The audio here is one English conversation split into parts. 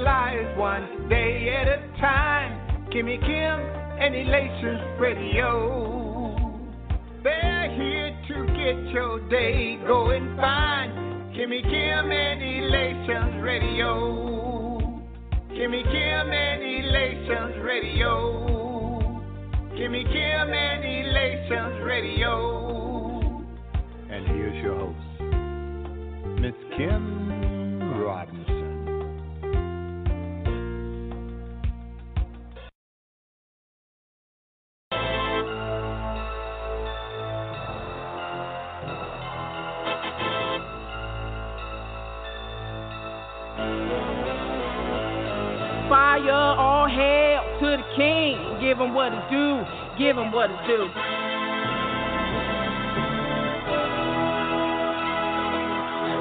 lives one day at a time. Kimmy Kim and Elations Radio. They're here to get your day going fine. Kimmy Kim and Elations Radio. Kimmy Kim and Elations Radio. Kimmy Kim and Elations Radio. And here's your host, Miss Kim Robinson. Fire, all hail to the king. Give him what is due. Give him what is due.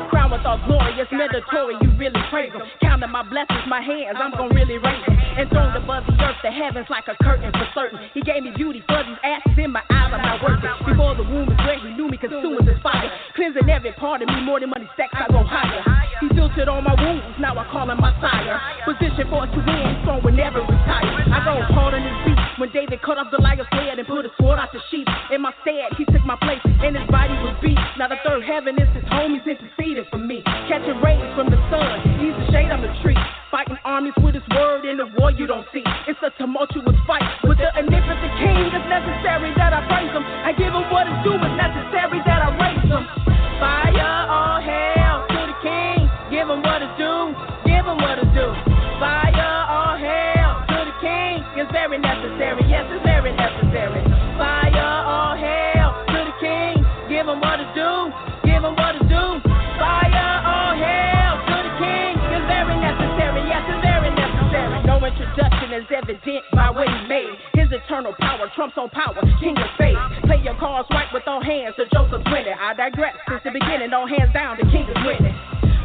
Crown with all glorious mandatory, you really praise him. Counting my blessings, my hands, I'm gonna really raise them. Enthroned above the earth, the heavens like a curtain for certain. He gave me beauty for these ashes in my eyes, I'm not worth it. Before the womb is where he knew me, consuming this fire. Cleansing every part of me, more than money stacks, I go higher. He filtered all my wounds, now I call him my sire. Position for us to win, throne will never retire. I go hard on his beat, when David cut off Goliath's head and put a sword out the sheep. In my stead, he took my place, and his body was beat. Now the third heaven is his homies interceding for me. Catching rays from the sun, he's the shade on the tree. Fighting armies with his word in the war you don't see. It's a tumultuous fight with the omnipotent king. It's necessary that I praise him. I give him what is due. It's necessary that I raise him. Fire, all hail to the king. Give him what is due. Give him what is due. Fire, all hail to the king. It's very necessary. Yes, it's very necessary. Fire, all hail to the king. Give him what is due. Give him what is due. Fire, all hail to the king. It's very necessary. Yes, it's very necessary. No introduction is evident by what he made. His eternal power trumps all power. King of faith. Play your cards right with all hands. The Joseph's winning. I digress. Since the beginning, all hands down. The king is winning.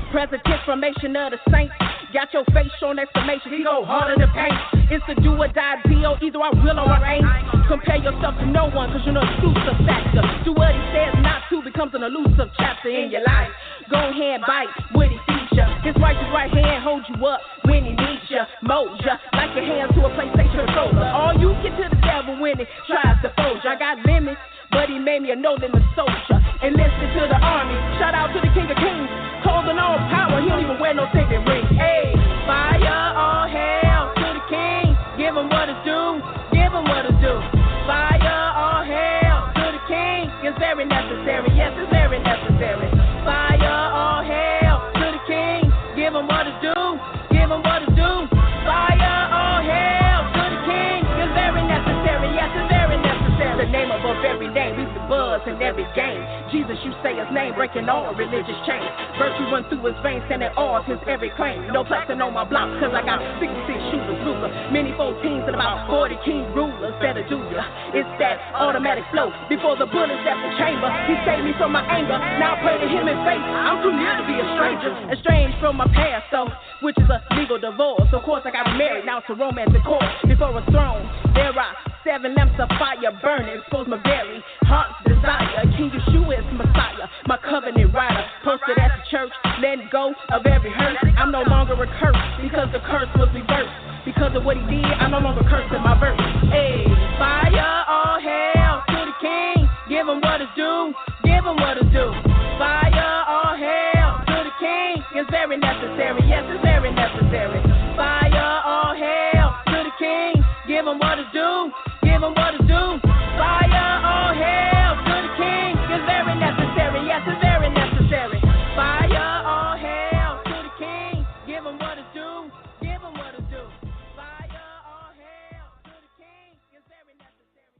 Present transformation of the saints. Got your face on exclamation. He go harder than paint. It's a do or die deal. Either I will or I ain't. Compare yourself to no one, cause you're an elusive factor. Do what he says not to becomes an elusive chapter in your life. Go ahead, bite what he feeds ya. His righteous right hand holds you up when he needs ya. Mold ya like your hands to a PlayStation controller. All you get to the devil when he tries to fold ya. I got limits, but he made me a no-limit soldier. Enlisted to the army. Shout out to the King of Kings. Holding all power, he don't even wear no signet ring. Hey, fire, all hail to the king. Give him what is due. Give him what is due. Fire, all hail to the king. It's very necessary. Yes, it's very necessary. Fire, all hail to the king. Give him what is due. Give him what is due. Fire, all hail to the king. It's very necessary. Yes, it's very necessary. The name above every name, we the buzz in every game. Jesus, you say his name, breaking all religious chains. Virtue run through his veins, sending all his every claim. No flexing on my block, cause I got 66 shooters, Luger. Many 14s and about 40 king rulers that'll do ya. It's that automatic flow. Before the bullets left the chamber, he saved me from my anger. Now I pray to him in faith. I'm too near to be a stranger. Estranged from my past, though, which is a legal divorce. Of course, I got married, now it's a romantic court. Before a throne, there are 7 lamps of fire burning. Expose my very heart's desire. King Yeshua is Messiah, my covenant rider. Posted at the church, letting go of every hurt. I'm no longer a curse because the curse was reversed. Because of what he did, I'm no longer cursed in my verse. Hey, fire, all hail to the king. Give him what is due. Give him what is due. Fire, all hail to the king. It's very necessary. Yes, it's very necessary. Fire, all hail to the king. Give him what is due. Give him what is due. Fire, all hail to the king. It's very necessary. Yes, it's very necessary. Fire, all hail to the king. Give him what is due. Give him what is due. Fire, all hail to the king. It's very necessary.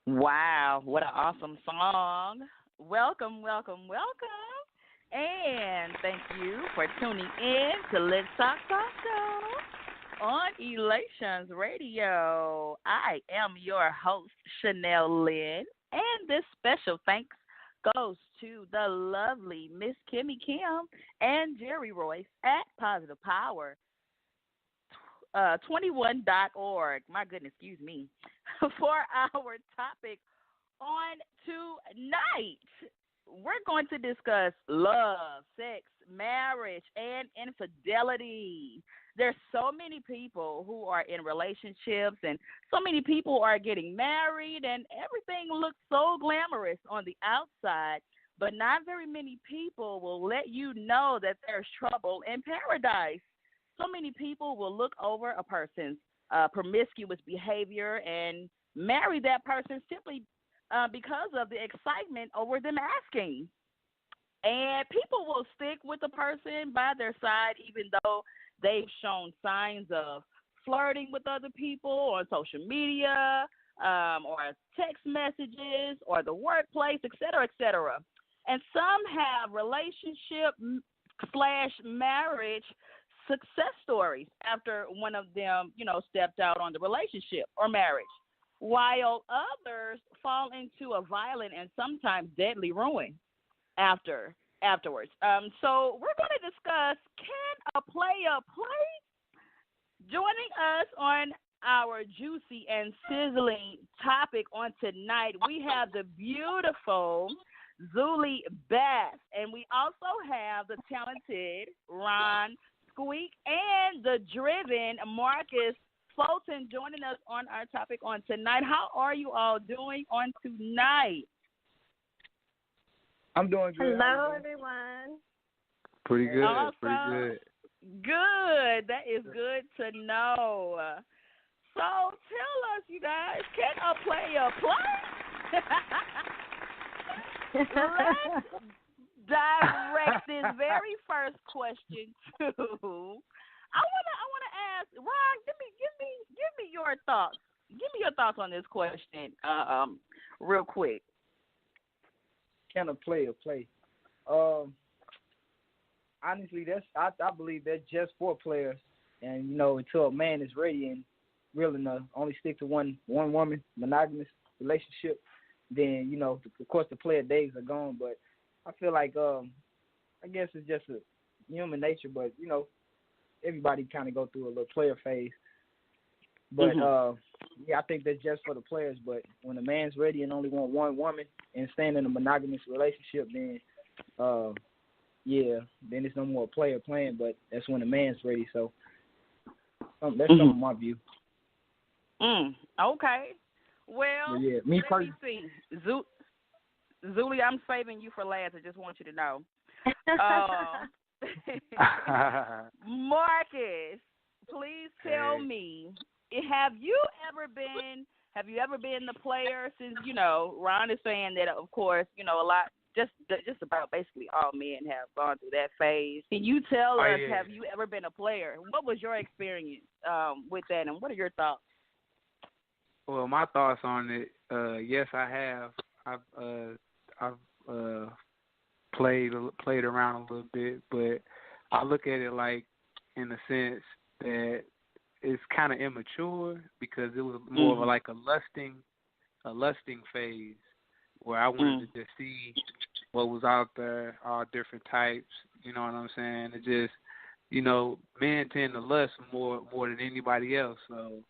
Wow, what an awesome song. Welcome, welcome, welcome. And thank you for tuning in to Let's Talk Show on Elations Radio. I am your host, Chanel Lynn, and this special thanks goes to the lovely Miss Kimmy Kim and Jerry Royce at Positive Power 21.org. My goodness, excuse me. For our topic on tonight, we're going to discuss love, sex, marriage and infidelity. There's so many people who are in relationships and so many people are getting married and everything looks so glamorous on the outside, but not very many people will let you know that there's trouble in paradise. So many people will look over a person's promiscuous behavior and marry that person simply because of the excitement over them asking. And people will stick with the person by their side even though they've shown signs of flirting with other people on social media or text messages or the workplace, et cetera, et cetera. And some have relationship slash marriage success stories after one of them, stepped out on the relationship or marriage, while others fall into a violent and sometimes deadly ruin afterwards. So we're going to discuss, can a player play? Joining us on our juicy and sizzling topic on tonight, we have the beautiful Zuli Bass, and we also have the talented Ron Squeak and the driven Marcus Fulton joining us on our topic on tonight. How are you all doing on tonight? I'm doing good. Hello, everyone. Pretty good. Awesome. Pretty good. Good. That is good to know. So tell us, you guys, can a player play? Let's direct this very first question to. I wanna ask Ron. Give me your thoughts. Give me your thoughts on this question, real quick. Can a player play? Honestly, I believe that's just for players, and until a man is ready and willing to only stick to one woman monogamous relationship, then of course the player days are gone. But I feel like I guess it's just a human nature, but everybody kind of go through a little player phase. But I think that's just for the players. But when a man's ready and only want one woman and staying in a monogamous relationship, then then it's no more a player playing. But that's when the man's ready. So that's some of my view. Okay. Well, me let me personally. see. Zuli, I'm saving you for last. I just want you to know. Marcus, please tell me, have you ever been the player? Since Ron is saying that, of course, a lot, just about basically all men have gone through that phase. Can you tell us, have you ever been a player? What was your experience with that, and what are your thoughts? Well, my thoughts on it, yes, I have. I've played around a little bit, but I look at it like in the sense that it's kind of immature because it was more of like a lusting phase where I wanted to just see what was out there, all different types. You know what I'm saying? It just, men tend to lust more than anybody else. So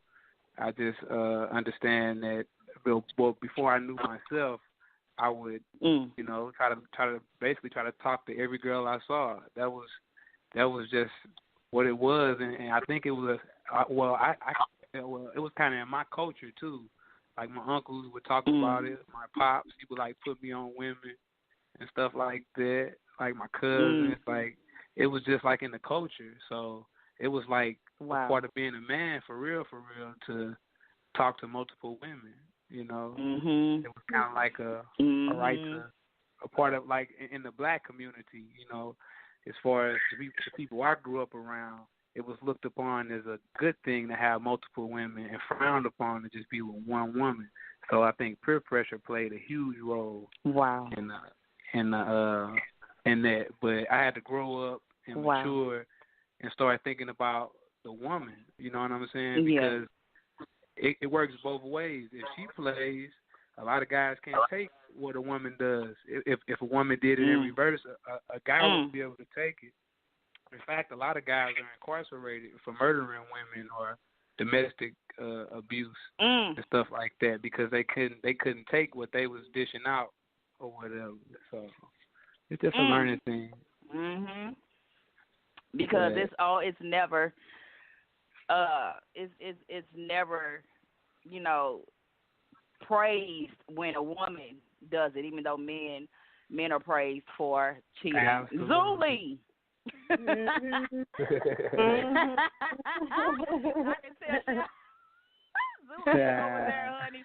I just understand that. Well, before I knew myself, I would, try to talk to every girl I saw. That was just what it was, and I think it was. It was kind of in my culture too. Like my uncles would talk about it. My pops, he would like put me on women and stuff like that. Like my cousins, like it was just like in the culture. So it was like a part of being a man for real, to talk to multiple women. It was kind of like a right to a part of, like in the black community. As far as the people I grew up around, it was looked upon as a good thing to have multiple women and frowned upon to just be with one woman. So I think peer pressure played a huge role. Wow. In that, but I had to grow up and mature and start thinking about the woman. You know what I'm saying? Because it works both ways. If she plays, a lot of guys can't take what a woman does. If a woman did it in reverse, a guy wouldn't be able to take it. In fact, a lot of guys are incarcerated for murdering women or domestic abuse and stuff like that because they couldn't take what they was dishing out or whatever. So it's just a learning thing. because it's never it's never, you know, praised when a woman does it, even though men are praised for cheating. Absolutely. Zuli. I can tell Zuli is over there, honey.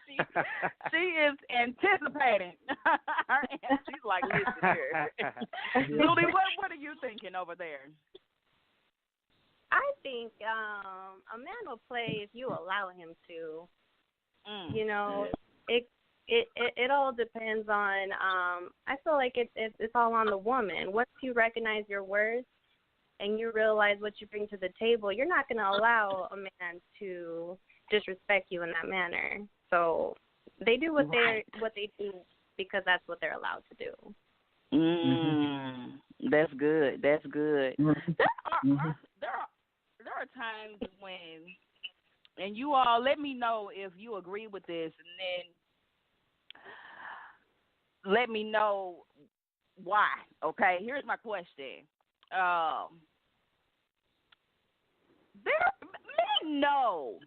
She is anticipating. And she's like, listen here. Zuli, what are you thinking over there? I think a man will play if you allow him to. You know, it all depends on. I feel like it's all on the woman. Once you recognize your worth and you realize what you bring to the table, you're not going to allow a man to disrespect you in that manner. So they do what they do because that's what they're allowed to do. That's good. That's good. Mm-hmm. There are times when, and you all let me know if you agree with this, and then let me know why. Okay, here's my question. Men know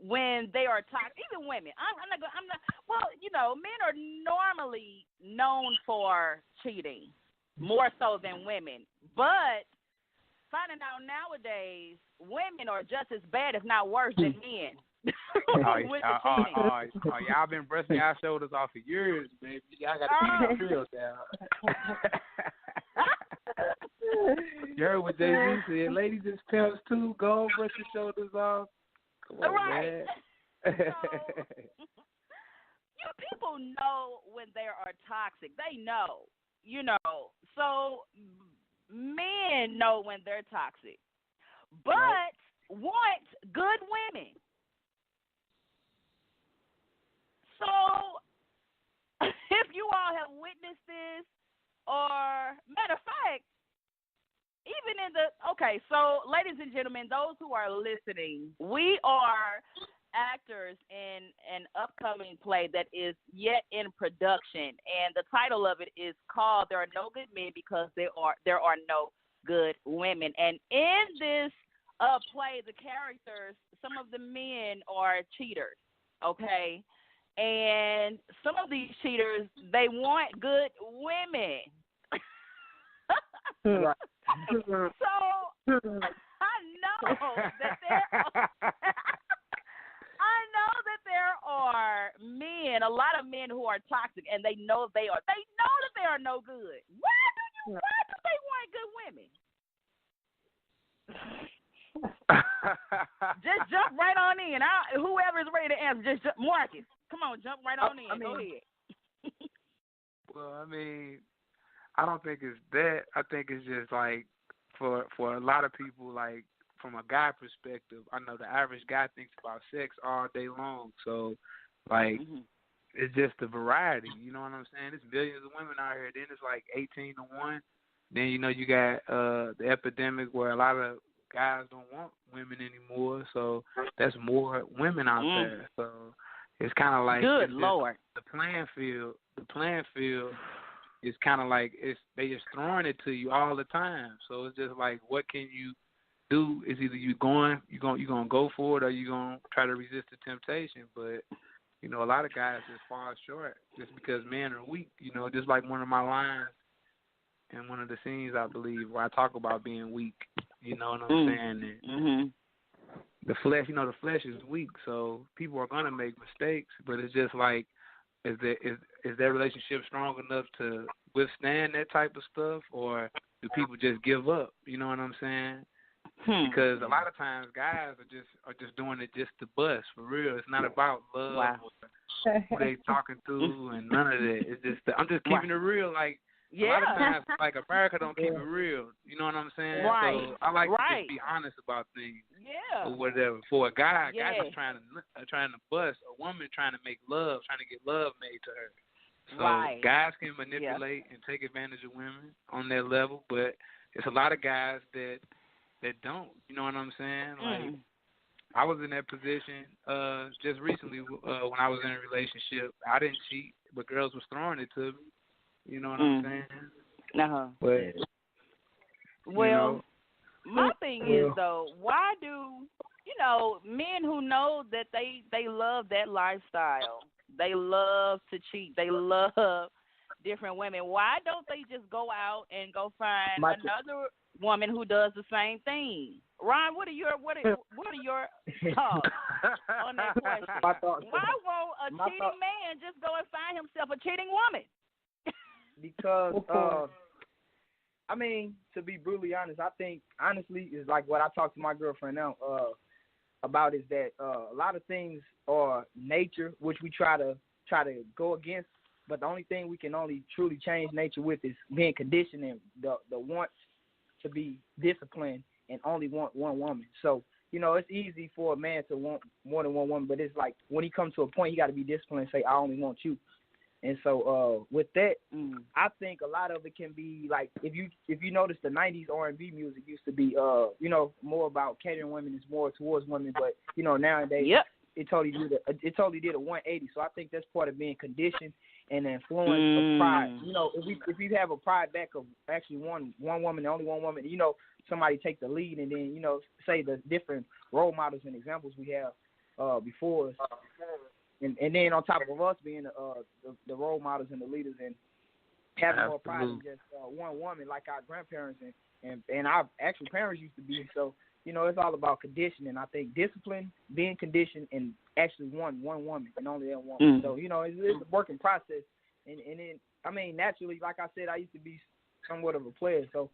when they are toxic. Even women. I'm not. Well, you know, men are normally known for cheating more so than women, but finding out nowadays, women are just as bad, if not worse, than men. With the cheating. Y'all been brushing y'all shoulders off for years, baby. Y'all got to keep the drill down. You heard what Jay-Z said. Ladies is pimps too. Go brush your shoulders off. Come on, right. Man. You people know when they are toxic. They know, you know. So men know when they're toxic, but want good women. So if you all have witnessed this, or matter of fact, even in so ladies and gentlemen, those who are listening, we are actors in an upcoming play that is yet in production, and the title of it is called "There Are No Good Men Because There Are No Good Women." And in this play, the characters, some of the men are cheaters, okay, and some of these cheaters, they want good women. Right. So I know that there are men, a lot of men who are toxic, and they know that they are no good. Why do they want good women? Just jump right on in. Whoever is ready to answer, just Marcus. Come on, jump right on in. Go ahead. Well, I mean, I don't think it's that. I think it's just like for a lot of people, like from a guy perspective, I know the average guy thinks about sex all day long. So, like, it's just the variety. You know what I'm saying? There's millions of women out here. Then it's like 18 to 1. Then, you know, you got the epidemic where a lot of guys don't want women anymore. So that's more women out there. So it's kind of like good Lord. The playing field is kind of like they just throwing it to you all the time. So it's just like, what can you do? Is either you're gonna go for it, or you're gonna try to resist the temptation. But you know, a lot of guys just fall short just because men are weak. You know, just like one of my lines in one of the scenes, I believe, where I talk about being weak. You know what I'm saying? And the flesh is weak, so people are gonna make mistakes. But it's just like, is their relationship strong enough to withstand that type of stuff, or do people just give up? You know what I'm saying? Because a lot of times guys are just doing it just to bust, for real. It's not about love or who they talking to and none of that. It's just I'm just keeping it real. Like a lot of times, like America don't keep it real. You know what I'm saying? Right. So I like to just be honest about things. Yeah. Or whatever. For a guy, guy just trying to bust. A woman trying to make love, trying to get love made to her. So guys can manipulate and take advantage of women on their level, but it's a lot of guys that don't. You know what I'm saying? Like I was in that position just recently when I was in a relationship. I didn't cheat, but girls was throwing it to me. You know what I'm saying? Uh-huh. But well, my thing is though, why do men who know that they love that lifestyle, they love to cheat, they love different women, why don't they just go out and go find another woman who does the same thing? Ron, what are your thoughts on that question? Why won't a cheating man just go and find himself a cheating woman? Because I mean, to be brutally honest, I think honestly is like what I talk to my girlfriend now about is that a lot of things are nature, which we try to go against. But the only thing we can only truly change nature with is being conditioned and the want to be disciplined and only want one woman. So, it's easy for a man to want more than one woman, but it's like when he comes to a point, he got to be disciplined and say, I only want you. And so with that, I think a lot of it can be like if you notice the 90s R&B music used to be, more about catering women, it's more towards women. But, nowadays it totally did a 180. So I think that's part of being conditioned and the influence of pride. If you have a pride back of actually one woman, only one woman, somebody take the lead and then, say the different role models and examples we have before us. And then on top of us being the role models and the leaders and having more pride than just one woman like our grandparents and our actual parents used to be. So, it's all about conditioning. I think discipline, being conditioned, and actually one woman and only that woman. So, it's a working process. And then, I mean, naturally, like I said, I used to be somewhat of a player. So,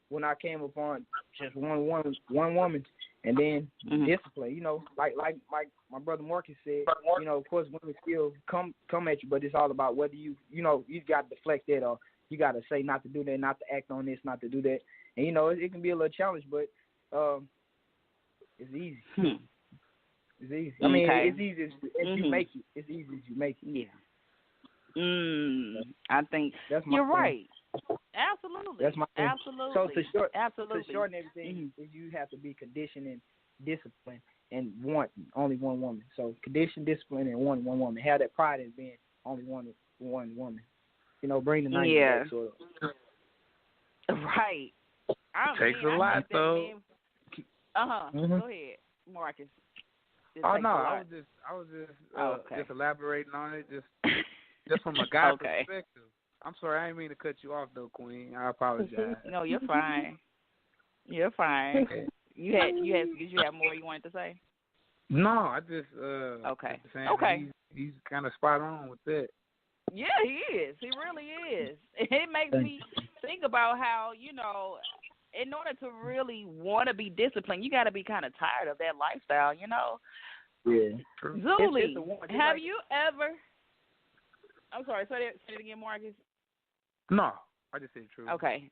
when I came upon just one woman, and then discipline, like my brother Marcus said, of course women still come at you, but it's all about whether you got to deflect that or you got to say not to do that, not to act on this, not to do that. And, it can be a little challenge, but it's easy. It's easy. I mean, it's easy as you make it. It's easy as you make it. Yeah. I think you're right. Absolutely. That's my thing. Absolutely. So to shorten everything, you have to be conditioned and disciplined and want only one woman. So condition, discipline, and one woman. Have that pride in being only one woman. Bring the 90s back, sort of. Right. Takes a lot, though. Go ahead, Marcus. I was just elaborating on it, just from a guy's perspective. I'm sorry, I didn't mean to cut you off though, Queen. I apologize. No, you're fine. You're fine. Okay. Did you have more you wanted to say? No, I just saying he's kind of spot on with that. Yeah, he is. He really is. It makes me think about how, in order to really want to be disciplined, you got to be kind of tired of that lifestyle, Yeah. Zuli, have you ever? I'm sorry. Say it again, Marcus. No, I just said true. Okay.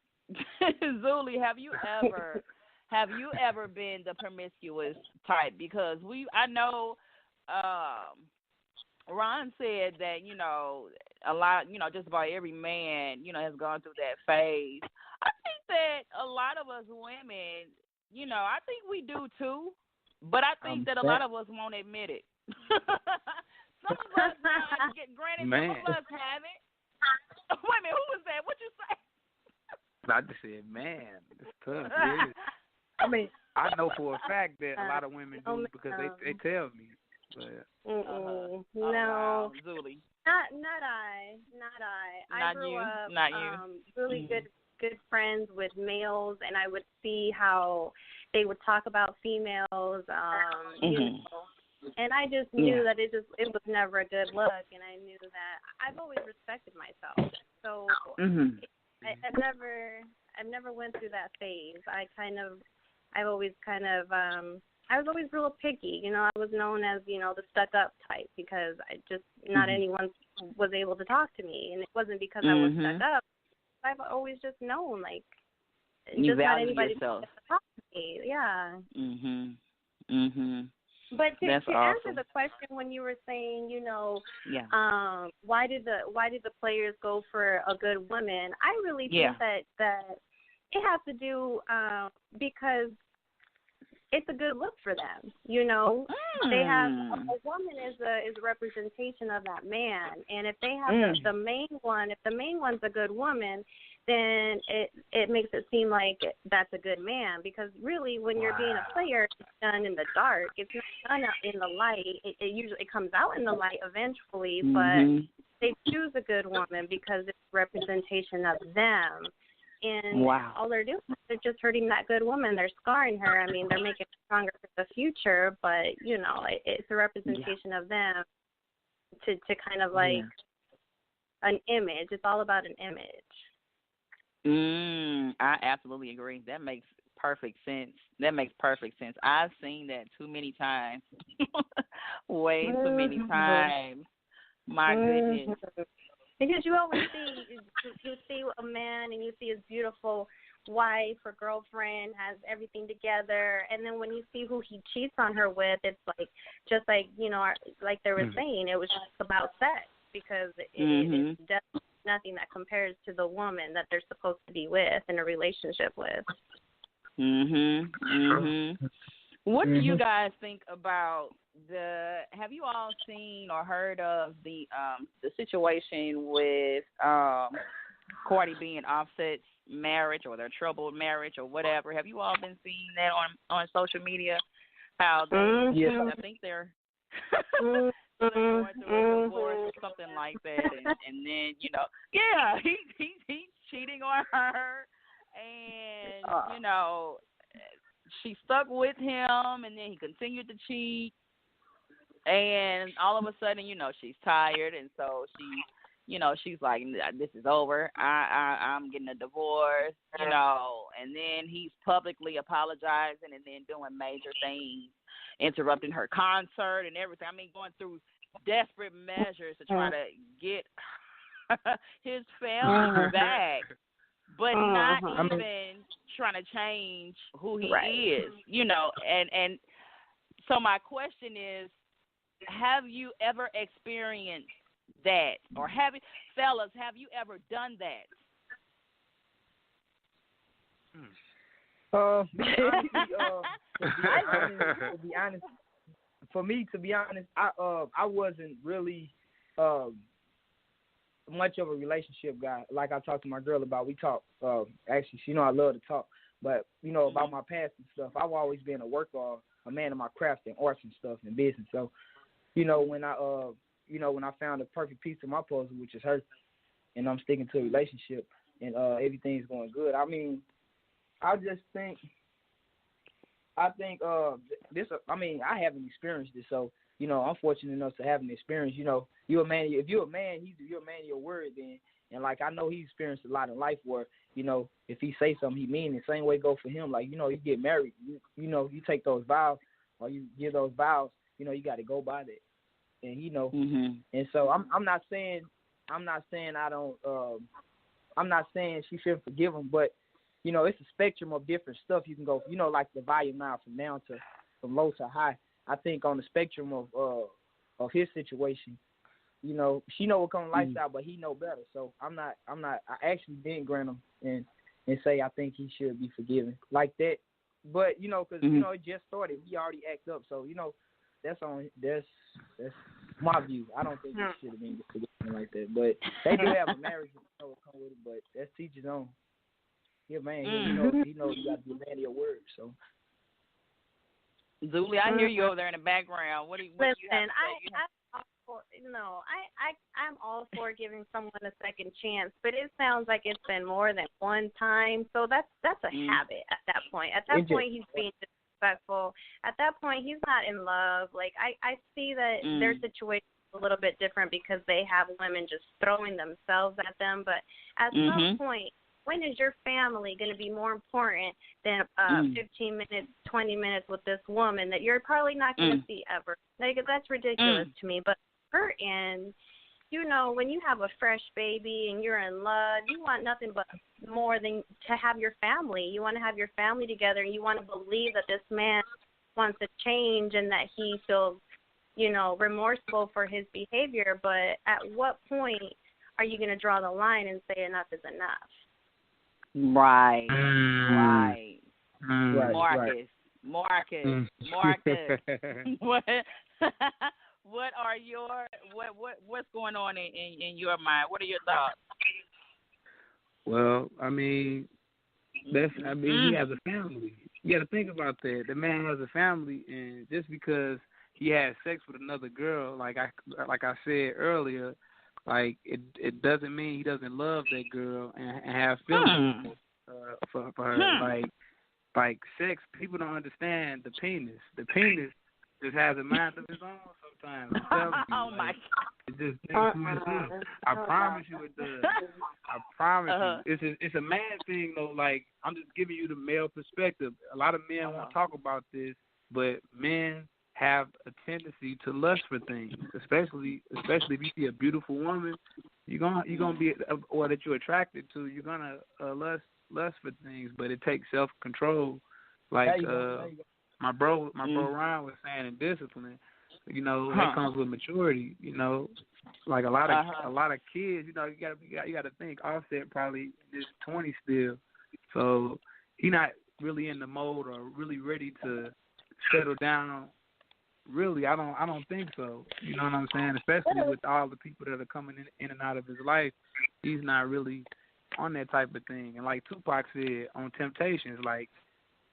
Zuli, have you ever been the promiscuous type? Because I know Ron said that, a lot, just about every man, has gone through that phase. I think that a lot of us women, I think we do too, but I think that a lot of us won't admit it. Some of us, granted, some of us haven't. Wait a minute, who was that? What you say? I just said, man, it's tough. It is. I mean, I know for a fact that a lot of women do because they tell me. But, no, wow. Zuli. Not I. I grew up really good friends with males, and I would see how they would talk about females. And I just knew that it was never a good look, and I knew that I've always respected myself. So I've never went through that phase. I was always real picky. I was known as, the stuck up type because not anyone was able to talk to me, and it wasn't because I was stuck up. I've always just known, like, you just value not anybody yourself. to talk to me. Yeah. But to awesome. answer the question when you were saying, why did the players go for a good woman? I really think that it has to do because it's a good look for them. They have a woman is a representation of that man, and if they have the main one, if the main one's a good woman, then it makes it seem like that's a good man, because really when you're being a player, it's done in the dark. It's not done in the light. It usually comes out in the light eventually, but they choose a good woman because it's a representation of them. And all they're doing is they're just hurting that good woman. They're scarring her. I mean, they're making her stronger for the future, but, you know, it's a representation of them to kind of like an image. It's all about an image. I absolutely agree. That makes perfect sense. I've seen that too many times. Way too many times. My goodness. Because you always see a man and you see his beautiful wife or girlfriend has everything together, and then when you see who he cheats on her with, it's like, just like, you know, like they were saying, it was just about sex, because it's definitely nothing that compares to the woman that they're supposed to be with in a relationship with. What do you guys think about have you all seen or heard of the situation with Cardi B and Offset's marriage, or their troubled marriage, or whatever? Have you all been seeing that on social media? How they, I think they're going through a divorce or something like that, and then, you know, he's cheating on her, and you know, she stuck with him, and then he continued to cheat, and all of a sudden, you know, she's tired, and so she's like, this is over. I'm getting a divorce, you know, and then he's publicly apologizing and then doing major things, interrupting her concert and everything. I mean, going through desperate measures to try to get his family back, but not even trying to change who he is, you know. And so my question is, have you ever experienced that, or have you ever done that? To be honest, for me, I wasn't really much of a relationship guy. Like I talked to my girl about, we talk. Actually, she know I love to talk, but you know, about my past and stuff. I've always been a worker, a man of my craft and arts and stuff and business. So, you know, when I found the perfect piece of my puzzle, which is her, and I'm sticking to a relationship, and everything's going good. I mean, I haven't experienced this, so, you know, I'm fortunate enough to have an experience. You know, you're a man. If you're a man, you're a man of your word then. And like, I know he experienced a lot in life where, you know, if he say something, he mean it. Same way go for him. Like, you know, you get married, you know, you take those vows, or you give those vows, you know, you got to go by that. And you know, and so I'm not saying she shouldn't forgive him, but you know, it's a spectrum of different stuff you can go. You know, like the volume now from low to high. I think on the spectrum of his situation, you know, she know what kind of lifestyle, but he know better. So I actually didn't grant him and say I think he should be forgiven like that. But you know, because you know, it just started. He already acted up, so you know, that's my view. I don't think he should have been forgiven like that. But they do have a marriage, you know, come with it. But that's teacher's own. Yeah, man. He knows you got to be a man of your word. So. Zuli, I hear you over there in the background. What do you have to say? I'm all for giving someone a second chance, but it sounds like it's been more than one time. So that's a habit at that point. At that point, he's being disrespectful. At that point, he's not in love. Like, I see that their situation is a little bit different because they have women just throwing themselves at them. But at some point, when is your family going to be more important than 15 minutes, 20 minutes with this woman that you're probably not going to see ever? Like, that's ridiculous to me. But her end, you know, when you have a fresh baby and you're in love, you want nothing but more than to have your family. You want to have your family together, and you want to believe that this man wants to change and that he feels, you know, remorseful for his behavior. But at what point are you going to draw the line and say enough is enough? Right. Marcus. What are what's going on in your mind? What are your thoughts? Well, I mean, he has a family. You got to think about that. The man has a family, and just because he had sex with another girl, like I said earlier, like it doesn't mean he doesn't love that girl and have feelings for her. Like sex, people don't understand the penis. The penis just has a mind of its own sometimes. I'm telling you, Oh my God! It just thinks to itself. I promise you it does. I promise you. It's a man thing though. Like, I'm just giving you the male perspective. A lot of men won't talk about this, but men have a tendency to lust for things, especially if you see a beautiful woman, you're gonna be, or that you're attracted to, you're gonna lust for things, but it takes self control. Like my bro Ryan was saying, in discipline, that comes with maturity. Like a lot of kids, you gotta think. Offset probably is 20 still, so he not really in the mode or really ready to settle down. Really, I don't think so. You know what I'm saying? Especially with all the people that are coming in and out of his life, he's not really on that type of thing. And like Tupac said on Temptations, like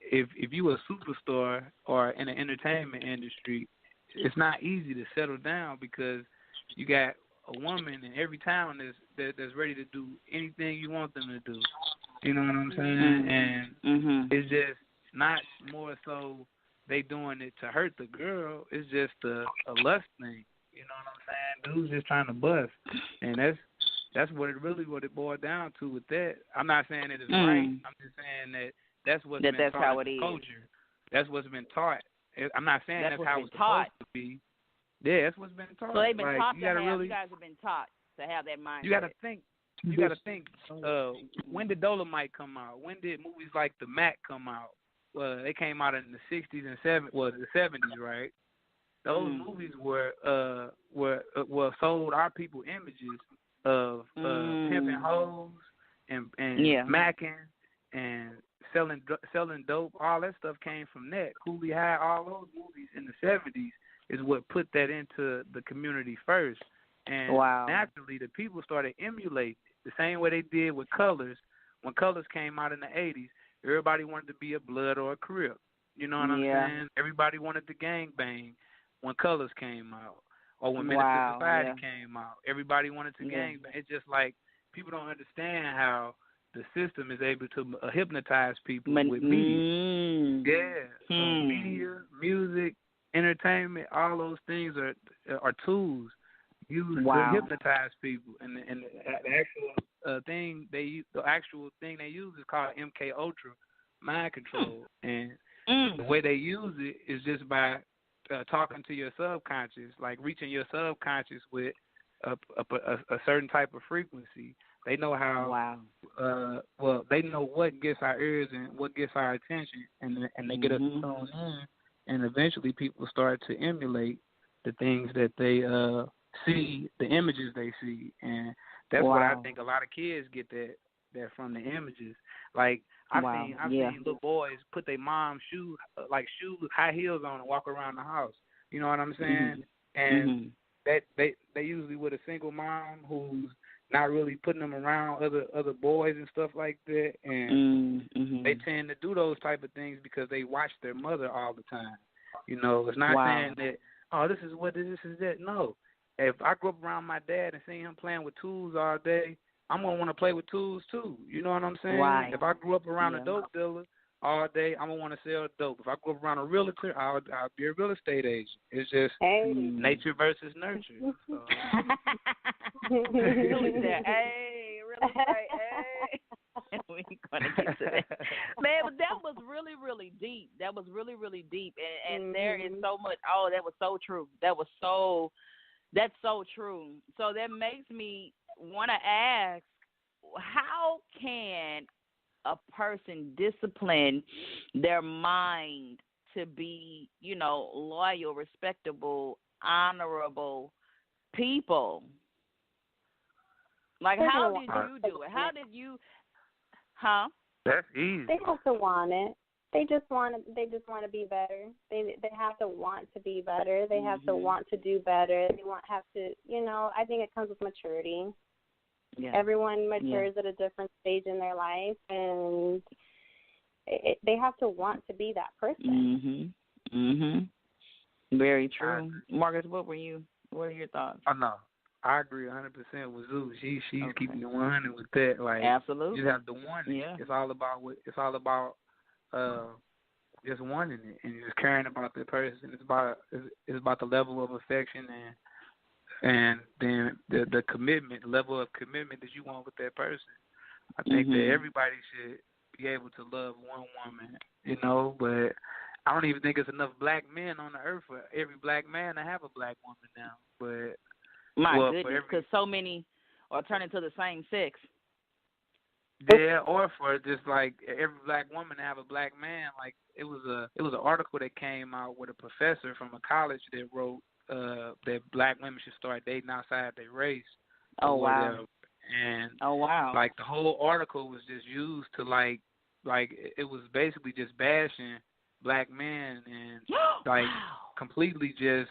if you a superstar or in the entertainment industry, it's not easy to settle down because you got a woman in every town that's ready to do anything you want them to do. You know what I'm saying? And it's just not more so they doing it to hurt the girl. It's just a lust thing. You know what I'm saying? Dude's just trying to bust, and that's what it boiled down to with that. I'm not saying it is right. I'm just saying that's what's been taught how in it is. Culture. That's what's been taught. I'm not saying that's how it's taught. supposed to be. Yeah, that's what's been taught. So they've been taught you guys have been taught to have that mindset. You gotta think. You gotta think. When did Dolomite come out? When did movies like The Mac come out? They came out in the 60s and the 70s, right? Those movies were sold our people images of pimping hoes and macking and selling dope. All that stuff came from that. Cooley High, all those movies in the 70s is what put that into the community first. And naturally, the people started emulating the same way they did with Colors. When Colors came out in the 80s, everybody wanted to be a Blood or a Crip. You know what I'm saying? Everybody wanted to gang bang when Colors came out. Or when Menace to Society came out. Everybody wanted to gang bang. It's just like people don't understand how the system is able to hypnotize people with media. So media, music, entertainment, all those things are tools used to hypnotize people. And the actual thing they use is called MK Ultra, mind control. And the way they use it is just by talking to your subconscious, like reaching your subconscious with a certain type of frequency. They know how. They know what gets our ears and what gets our attention, and they get us tuned in. And eventually, people start to emulate the things that they see, the images they see, and that's what I think a lot of kids get that from the images. Like I've seen little boys put their mom's shoes, high heels on, and walk around the house. You know what I'm saying? And that they usually with a single mom who's not really putting them around other boys and stuff like that, and they tend to do those type of things because they watch their mother all the time. You know, it's not saying that this is what this is that. No, if I grew up around my dad and seen him playing with tools all day, I'm gonna want to play with tools too. You know what I'm saying? Right. If I grew up around a dope dealer all day, I'm gonna want to sell dope. If I grew up around a realtor, I'll be a real estate agent. It's just nature versus nurture. So. Really there. Hey, really right. Hey. We ain't gonna get to that, man. But that was really, really deep. That was really, really deep, and there is so much. Oh, that was so true. That's so true. So that makes me want to ask, how can a person discipline their mind to be, loyal, respectable, honorable people? Like, how did you do it? How did you? That's easy. They have to want it. They just want to be better. They have to want to be better. They have to want to do better. They have to, I think it comes with maturity. Everyone matures at a different stage in their life, and they have to want to be that person. Very true. Marcus, what are your thoughts? Oh no, I agree 100% with Zeus. She's keeping it 100 with that. Like, absolutely, you just have to want it. Yeah. It's all about just wanting it and just caring about the person. It's about the level of affection and then the commitment, the level of commitment that you want with that person. I think that everybody should be able to love one woman, but I don't even think there's enough black men on the earth for every black man to have a black woman now. But goodness, because so many are turning to the same sex. Yeah, or for just like every black woman to have a black man. Like it was an article that came out with a professor from a college that wrote that black women should start dating outside their race. Oh wow! And wow! Like the whole article was just used to like it was basically just bashing black men and like completely just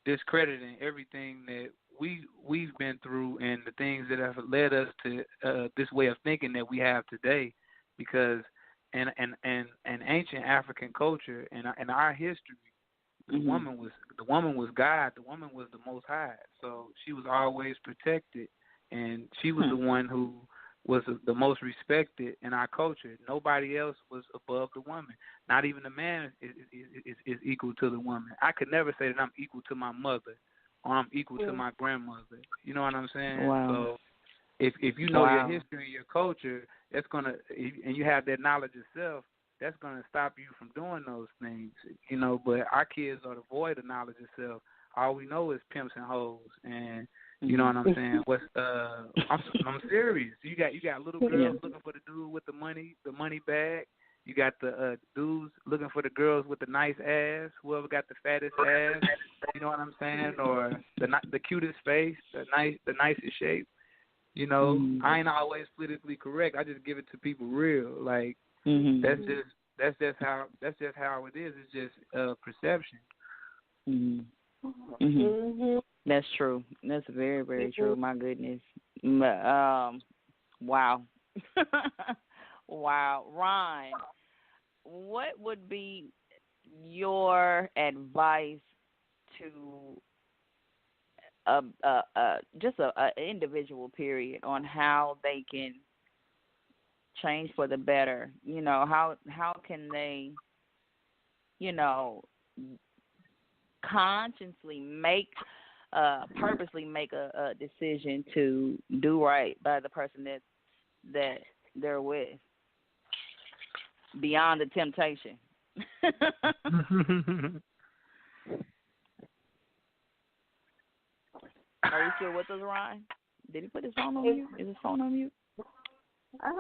discrediting everything that we've been through and the things that have led us to this way of thinking that we have today, because in ancient African culture and our history, the woman was God. The woman was the Most High. So she was always protected, and she was the one who was the most respected in our culture. Nobody else was above the woman. Not even the man is equal to the woman. I could never say that I'm equal to my mother or I'm equal to my grandmother. You know what I'm saying? Wow. So if you know your history and your culture, that's gonna, and you have that knowledge yourself, that's gonna stop you from doing those things. But our kids are devoid of knowledge itself. All we know is pimps and hoes, and you know what I'm saying? I'm serious. You got little girls looking for the dude with the money bag. You got the dudes looking for the girls with the nice ass. Whoever got the fattest ass, you know what I'm saying? Or the cutest face, the nicest shape. I ain't always politically correct. I just give it to people real. Like that's just how it is. It's just perception. That's true. That's very, very true. My goodness. Wow. Wow. Ron, what would be your advice to just a individual period on how they can change for the better? How can they, consciously purposely make a decision to do right by the person that they're with, beyond the temptation. Are you still with us, Ryan? Did he put his phone on mute? Is his phone on mute? I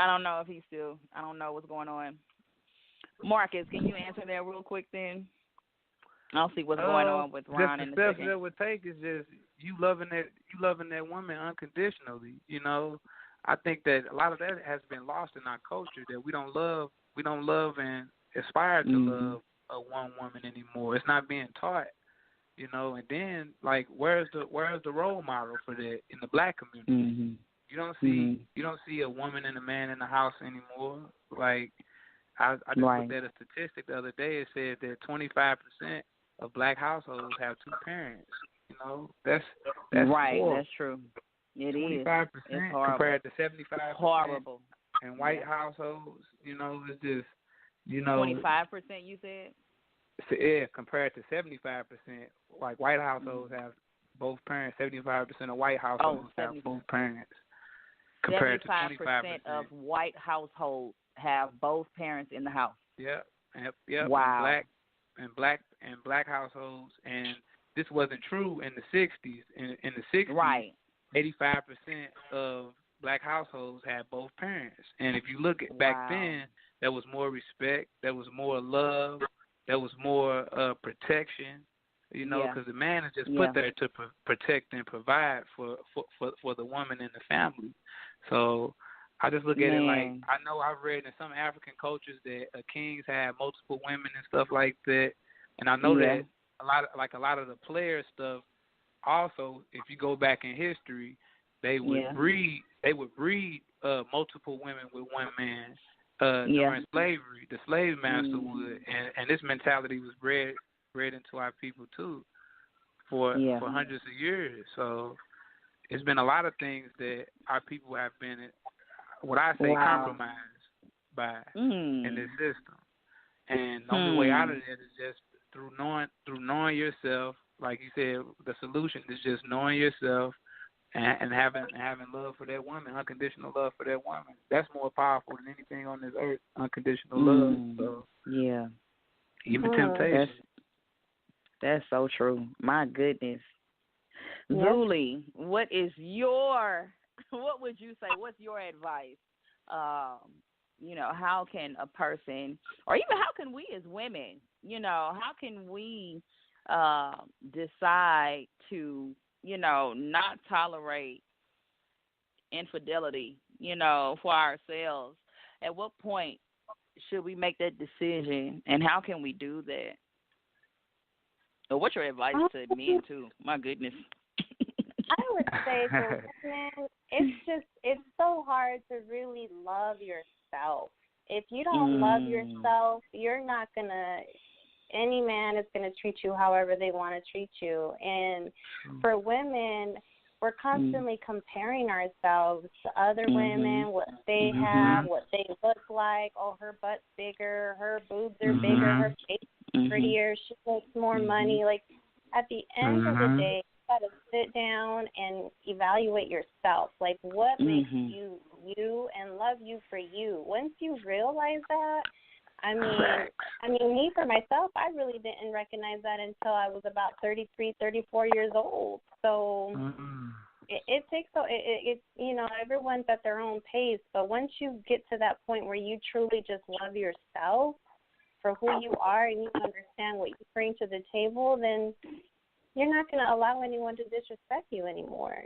don't know if he's still. I don't know what's going on. Marcus, can you answer that real quick then? I'll see what's going on with Ron in a second. The steps that would take is just you loving that woman unconditionally. I think that a lot of that has been lost in our culture, that we don't love and aspire to love a one woman anymore. It's not being taught. And then like where's the role model for that in the black community? You don't see a woman and a man in the house anymore. Like I just looked at a statistic the other day. It said that 25% of black households have two parents. That's right. horrible. That's true. It 25% is compared to 75% horrible in white households. It's just 25%. You said. So, yeah, compared to 75%, like white households have both parents. 75% of white households have both parents. Compared to 25% of white households have both parents in the house. Yep. Wow. And black households, and this wasn't true in the 60s. In the 60s, right, 85% of black households had both parents. And if you look at back then, there was more respect, there was more love, there was more protection. Because the man is just put there to protect and provide for the woman and the family. So I just look at it like, I know I've read in some African cultures that kings have multiple women and stuff like that, and I know that a lot of the player stuff. Also, if you go back in history, they would breed multiple women with one man. During slavery, the slave master would, and this mentality was bred into our people too, for hundreds of years. So it's been a lot of things that our people have been, what I say, compromised by in this system. And the only way out of it is just through knowing yourself. Like you said, the solution is just knowing yourself and having love for that woman, unconditional love for that woman. That's more powerful than anything on this earth, unconditional love. So even temptation. That's so true. My goodness. Zuli, what would you say? What's your advice? How can a person, or even how can we as women, how can we decide to, not tolerate infidelity, for ourselves? At what point should we make that decision, and how can we do that? Or what's your advice to men too? My goodness. I would say for women, it's so hard to really love yourself. If you don't love yourself, you're not gonna. Any man is gonna treat you however they want to treat you. And for women, we're constantly comparing ourselves to other women, what they have, what they look like. Oh, her butt's bigger, her boobs are bigger, her face is prettier, she makes more money. Like, at the end of the day, you got to sit down and evaluate yourself. Like, what makes you you and love you for you. Once you realize that, I mean, me for myself, I really didn't recognize that until I was about 33, 34 years old. So it takes, it's, everyone's at their own pace. But once you get to that point where you truly just love yourself for who you are and you understand what you bring to the table, then you're not going to allow anyone to disrespect you anymore.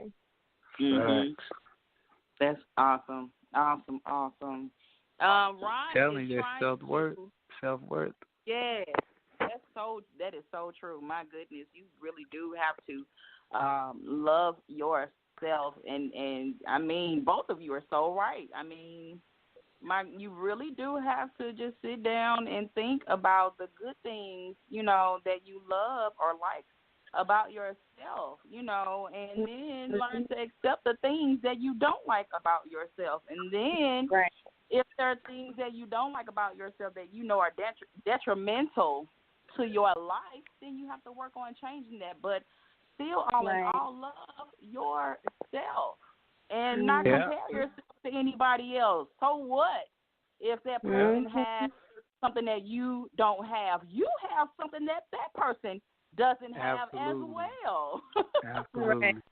That's awesome. Awesome. Ron, telling you, self-worth. Yes, that is so true. My goodness, you really do have to love yourself, and I mean, both of you are so right. I mean, you really do have to just sit down and think about the good things, that you love or like about yourself, and then learn to accept the things that you don't like about yourself, and then. Right. If there are things that you don't like about yourself that are detrimental to your life, then you have to work on changing that. But still, all in all, love yourself and not compare yourself to anybody else. So what if that person has something that you don't have? You have something that person doesn't have as well. Absolutely.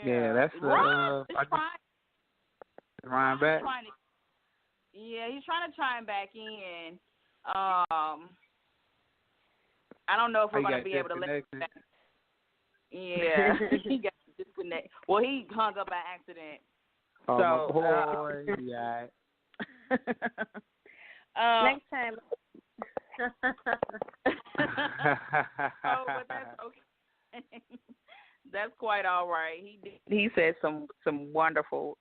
Yeah, that's Ron back. He's trying to chime back in. I don't know if we're going to be able to let him back. Yeah, he got disconnected. Well, he hung up by accident. Oh, boy. Yeah. Next time. But that's okay. That's quite all right. He said some wonderful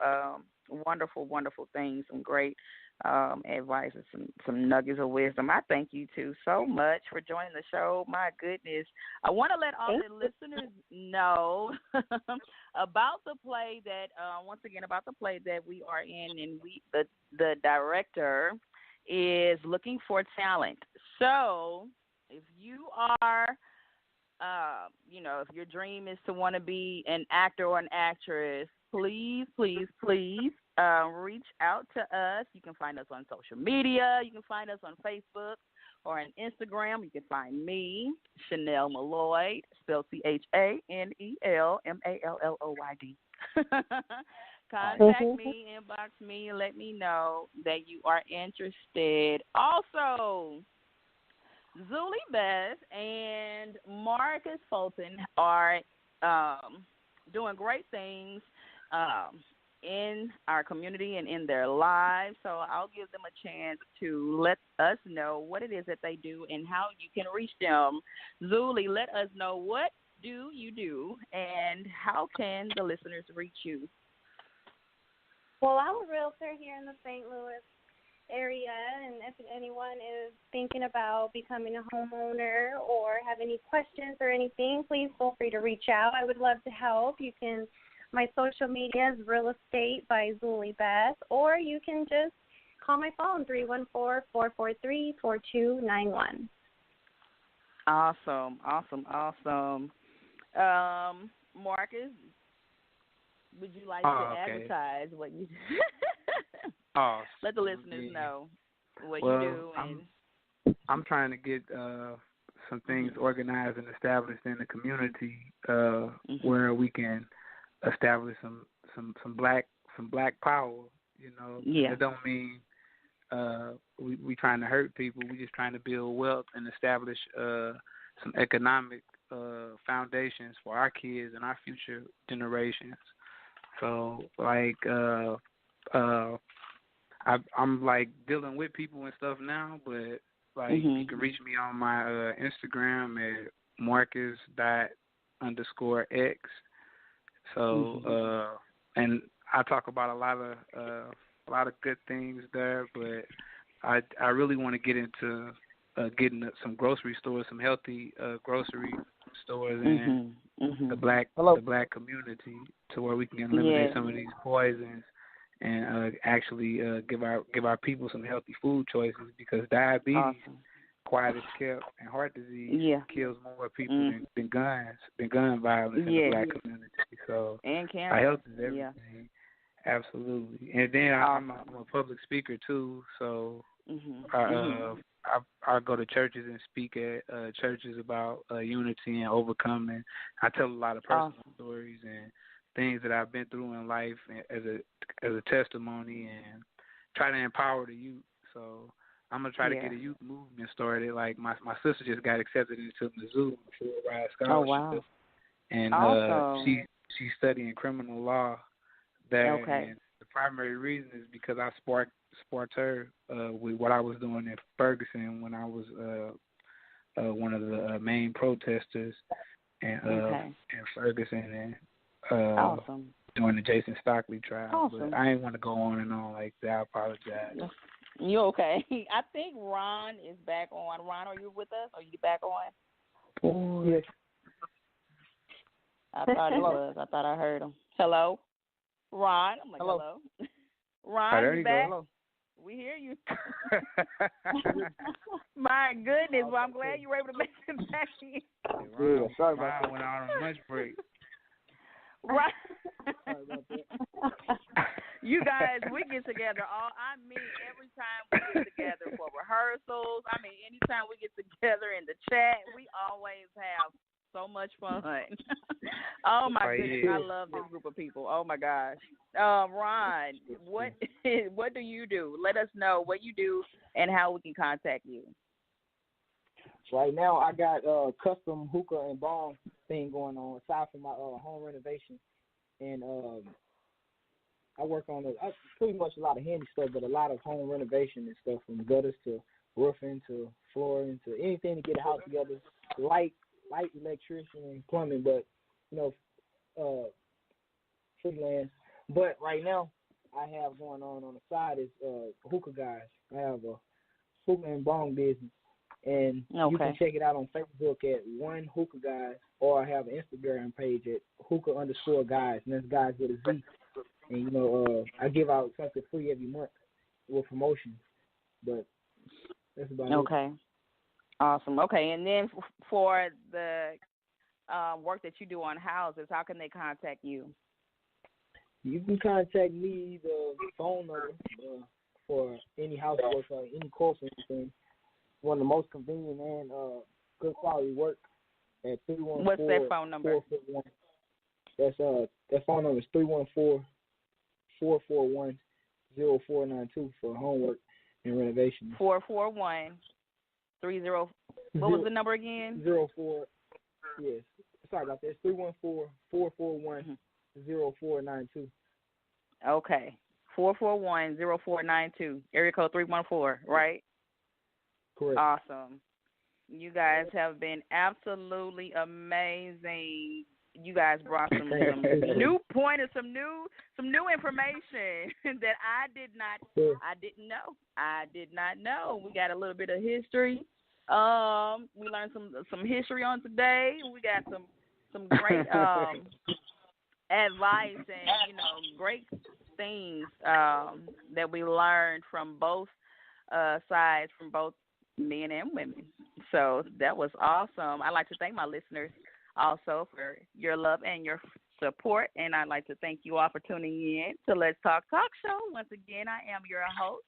things, some great advice, and some nuggets of wisdom. I thank you two so much for joining the show. My goodness, I want to let all the listeners know about the play that we are in, and the director is looking for talent. So if you are if your dream is to want to be an actor or an actress, please reach out to us. You can find us on social media. You can find us on Facebook or on Instagram. You can find me, Chanel Malloyd, spelled ChanelMalloyd. Contact me, inbox me, and let me know that you are interested. Also, Zuli Beth and Marcus Fulton are doing great things in our community and in their lives. So I'll give them a chance to let us know what it is that they do and how you can reach them. Zuli, let us know, what do you do, and how can the listeners reach you? Well, I'm a realtor here in the St. Louis area, and if anyone is thinking about becoming a homeowner or have any questions or anything, please feel free to reach out. I would love to help. My social media is Real Estate by Zuli Beth, or you can just call my phone, 314-443-4291. Awesome. Marcus, would you like to advertise what you do? Let the listeners know what you do. I'm trying to get some things organized and established in the community where we can establish some black power. You know, it don't mean we trying to hurt people. We just trying to build wealth and establish some economic foundations for our kids and our future generations. So, like, I'm like dealing with people and stuff now, but like you can reach me on my Instagram at Marcus._X. So, and I talk about a lot of good things there, but I really want to get into getting some grocery stores, some healthy grocery stores in the black community, to where we can eliminate some of these poisons and actually give our people some healthy food choices, because diabetes, quiet as kept, and heart disease kills more people than gun violence in the black community. So our health is everything. Absolutely. And then I'm a public speaker too, so I go to churches and speak at churches about unity and overcoming. I tell a lot of personal stories and things that I've been through in life as a testimony, and try to empower the youth. So I'm gonna try to get a youth movement started. Like my sister just got accepted into Mizzou for a ride scholarship, and she's studying criminal law there. And the primary reason is because I sparked her with what I was doing in Ferguson when I was one of the main protesters in Ferguson, and during the Jason Stockley trial. But I ain't want to go on and on like that. I apologize. You okay? I think Ron is back on. Ron, are you with us? Are you back on? Yes. I thought he was. I thought I heard him. Hello? Ron? I'm like, hello. Ron, you back? Hello. We hear you. My goodness. Well, I'm glad you were able to make it back in. Ron, sorry about that. Went out on lunch break. Right. You guys, we get together every time we get together for rehearsals. Anytime we get together in the chat, we always have so much fun. Oh my goodness, I love this group of people. Oh my gosh. Ron, what do you do? Let us know what you do and how we can contact you. Right now, I got a custom hookah and bong thing going on aside from my home renovation, and I work on pretty much a lot of handy stuff, but a lot of home renovation and stuff, from gutters to roofing to flooring to anything to get a house together. Light electrician and plumbing, but freelance. But right now, I have going on the side is hookah guys. I have a hookah and bong business. And you can check it out on Facebook at One Hookah Guys, or I have an Instagram page at hookah_guys, and that's guys with a Z. And I give out something free every month with promotions. But that's about it. Okay. Awesome. Okay, and then for the work that you do on houses, how can they contact you? You can contact me, the phone number for any housework or any course or anything. One of the most convenient and good quality work at 314. What's that phone number? 441. That's that phone number is 314-441-0492 for homework and renovation. 441-30. What was the number again? 04. Yes. Sorry about that. It's 314-441-0492. Okay. 441-0492. Area code 314, right? Correct. Awesome. You guys have been absolutely amazing. You guys brought some new pointers, some new information that I didn't know. I did not know. We got a little bit of history. We learned some history on today. We got some great advice and great things that we learned from both sides, from both men and women. So that was awesome. I'd like to thank my listeners also for your love and your support, and I'd like to thank you all for tuning in to Let's Talk Show. Once again, I am your host,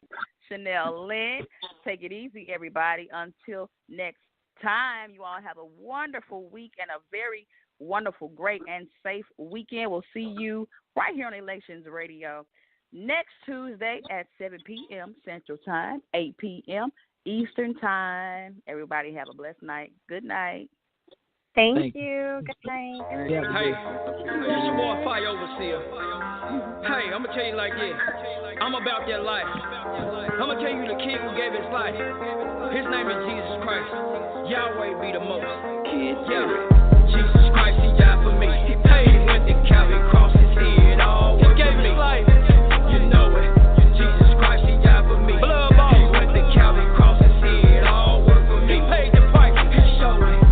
Chanel Lynn. Take it easy, everybody. Until next time, you all have a wonderful week and a very wonderful, great, and safe weekend. We'll see you right here on Elections Radio next Tuesday at 7 p.m. Central Time, 8 p.m. Eastern Time. Everybody have a blessed night. Good night. Thank you. Good night. Hey, this your boy Fire Overseer. Hey, I'm going to tell you like this. I'm about that life. I'm going to tell you the king who gave his life. His name is Jesus Christ. Yahweh be the most. Yeah. Jesus Christ, he died for me. He paid when the Calvary crossed his head. All he gave his life. You know it. Jesus Christ, he died for me. Blood bought. He went to Calvary crossed his head. All work for me. He paid the price. He showed it.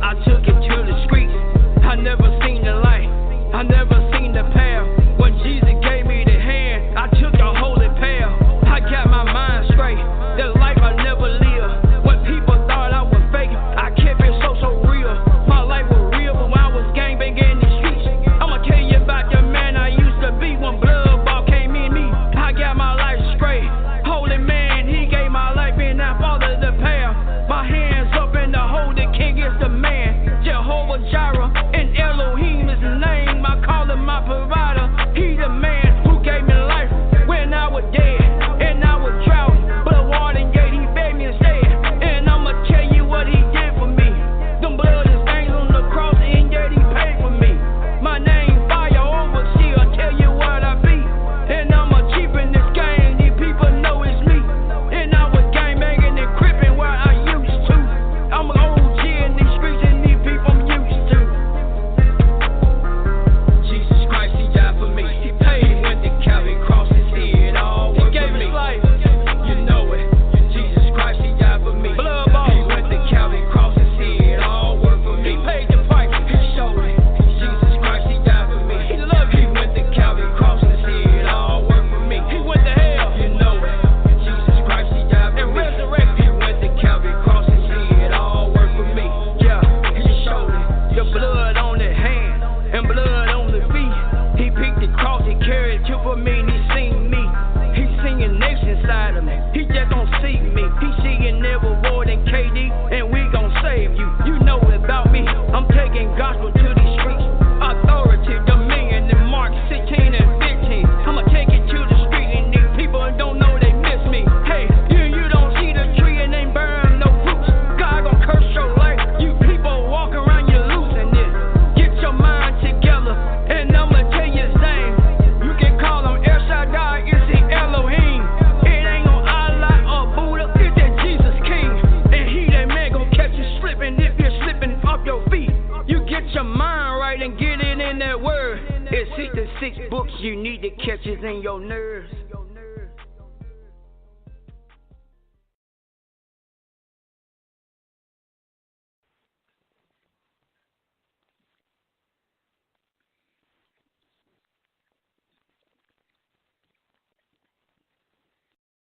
I took it to the streets. I never seen the light. I never seen the path. When Jesus gave me the hand, I took a holy path. I got my mind straight. The life I never lived. When people thought I was fake, I kept it so real. My life was real, but when I was gangbanging in the streets, I'ma tell you about the man I used to be when blood ball came in me. I got my life straight. Holy man, he gave my life and I followed the path. My hands up in the hole, the king is the man. Jehovah Jireh and Elohim is the name. I call him my provider. He the man who gave me life when I was dead and I was drowning. But a water gate, he fed me instead. And I'ma tell you what he did for me. Them blood is stains on the cross and yet he paid for me. My name Fire Overseer, I tell you what I be. And I'm a chief in this game. These people know it's me. And I was gangbanging and crippin' where I used to. I'm an OG in these streets and these people I'm used to. Jesus Christ, he died for me. He paid when the Calvary crossed his head. All he gave his life. You know it. Jesus Christ, he died for me. Blood bought. He went to Calvary crossed his head. All work for me. He paid the price. He showed it. Jesus Christ, he died for me. He loved me. He went to Calvary crossed his head. All work for me. He went to hell. You know it. Jesus Christ, he died for me. And resurrected. He went to Calvary crossed his head. All work for me. Yeah, he showed it. The blood on the hand and blood on the feet. He picked the cross, he carried it for me, and he seen me. He singing next inside of me. He just gon' see me. He seeing never more than KD, and we gon' save you. You know about me. I'm taking gospel to these streets. Authority, dominion, and Mark 16 and 15. I'ma take it to the street, and these people don't know they miss me. Hey, you don't see the tree and ain't burn no fruits. God gon' curse your life. You people walk around, you losing this. Get your mind together, and I'ma tell you his name. You can call him El Shaddai, it's the Elohim. It ain't no Allah or Buddha, it's that Jesus King. And he that man gon' catch you slipping if you're slipping off your feet. You get your mind right and get it in that word. It's 66 books you need to catch it in your nerves.